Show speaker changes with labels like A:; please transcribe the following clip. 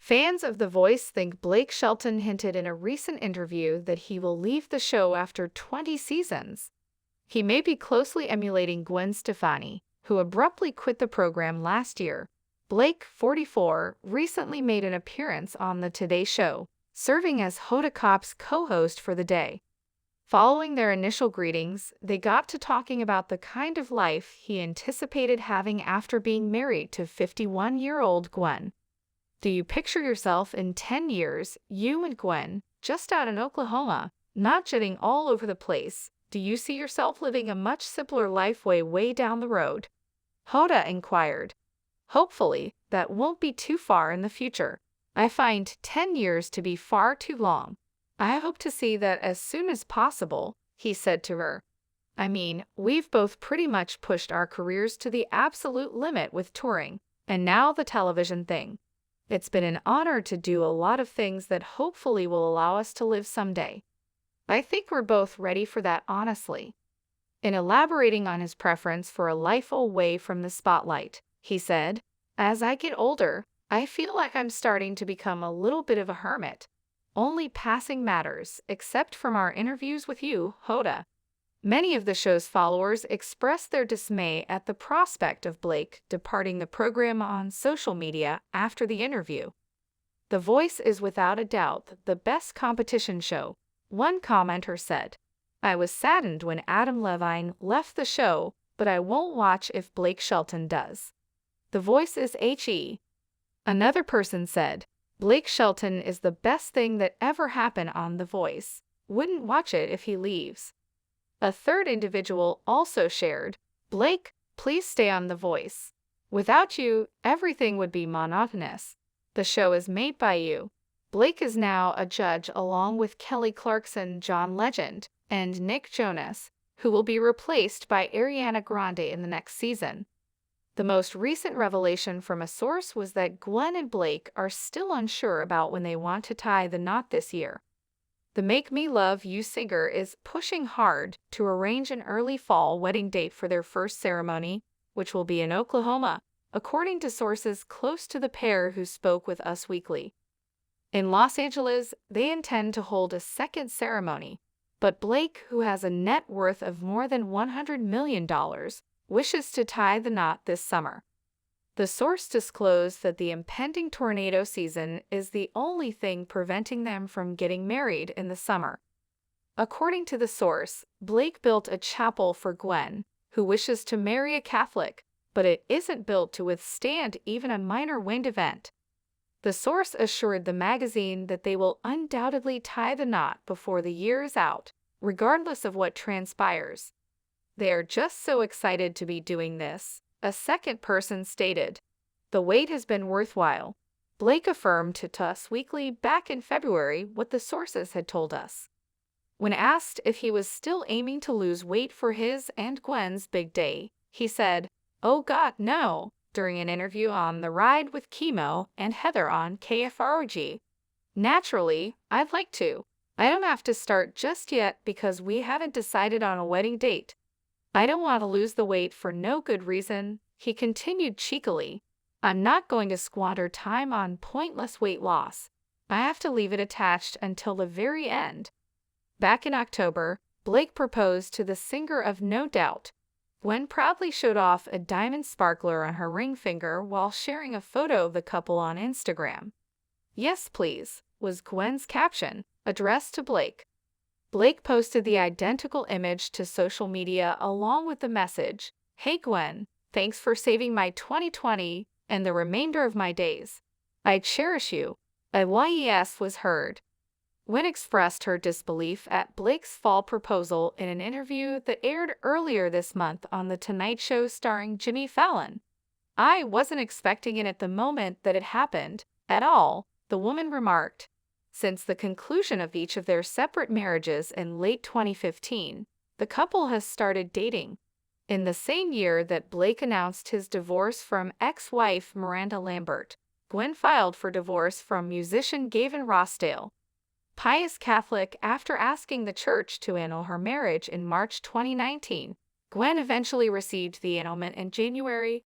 A: Fans of The Voice think Blake Shelton hinted in a recent interview that he will leave the show after 20 seasons. He may be closely emulating Gwen Stefani, who abruptly quit the program last year. Blake, 44, recently made an appearance on The Today Show, serving as Hoda Kotb's co-host for the day. Following their initial greetings, they got to talking about the kind of life he anticipated having after being married to 51-year-old Gwen. "Do you picture yourself in 10 years, you and Gwen, just out in Oklahoma, not jetting all over the place? Do you see yourself living a much simpler life way down the road?" Hoda inquired. "Hopefully, that won't be too far in the future. I find 10 years to be far too long. I hope to see that as soon as possible," he said to her. "I mean, we've both pretty much pushed our careers to the absolute limit with touring, and now the television thing. It's been an honor to do a lot of things that hopefully will allow us to live someday. I think we're both ready for that, honestly." In elaborating on his preference for a life away from the spotlight, he said, "As I get older, I feel like I'm starting to become a little bit of a hermit. Only passing matters, except from our interviews with you, Hoda." Many of the show's followers expressed their dismay at the prospect of Blake departing the program on social media after the interview. "The Voice is without a doubt the best competition show," one commenter said. "I was saddened when Adam Levine left the show, but I won't watch if Blake Shelton does. The Voice is HE." Another person said, "Blake Shelton is the best thing that ever happened on The Voice. Wouldn't watch it if he leaves." A third individual also shared, "Blake, please stay on The Voice. Without you, everything would be monotonous. The show is made by you." Blake is now a judge along with Kelly Clarkson, John Legend, and Nick Jonas, who will be replaced by Ariana Grande in the next season. The most recent revelation from a source was that Gwen and Blake are still unsure about when they want to tie the knot this year. The Make Me Love You singer is pushing hard to arrange an early fall wedding date for their first ceremony, which will be in Oklahoma, according to sources close to the pair who spoke with Us Weekly. In Los Angeles, they intend to hold a second ceremony, but Blake, who has a net worth of more than $100 million, wishes to tie the knot this summer. The source disclosed that the impending tornado season is the only thing preventing them from getting married in the summer. According to the source, Blake built a chapel for Gwen, who wishes to marry a Catholic, but it isn't built to withstand even a minor wind event. The source assured the magazine that they will undoubtedly tie the knot before the year is out, regardless of what transpires. "They are just so excited to be doing this," a second person stated. "The wait has been worthwhile." Blake affirmed to Us Weekly back in February what the sources had told us. When asked if he was still aiming to lose weight for his and Gwen's big day, he said, "Oh God, no," during an interview on The Ride with Chemo and Heather on KFROG. "Naturally, I'd like to. I don't have to start just yet because we haven't decided on a wedding date. I don't want to lose the weight for no good reason," he continued cheekily. "I'm not going to squander time on pointless weight loss. I have to leave it attached until the very end." Back in October, Blake proposed to the singer of No Doubt. Gwen proudly showed off a diamond sparkler on her ring finger while sharing a photo of the couple on Instagram. "Yes, please," was Gwen's caption, addressed to Blake. Blake posted the identical image to social media along with the message, "Hey Gwen, thanks for saving my 2020 and the remainder of my days. I cherish you." A yes was heard. Gwen expressed her disbelief at Blake's fall proposal in an interview that aired earlier this month on The Tonight Show starring Jimmy Fallon. "I wasn't expecting it at the moment that it happened, at all," the woman remarked. Since the conclusion of each of their separate marriages in late 2015, the couple has started dating. In the same year that Blake announced his divorce from ex-wife Miranda Lambert, Gwen filed for divorce from musician Gavin Rossdale. Pious Catholic, after asking the church to annul her marriage in March 2019, Gwen eventually received the annulment in January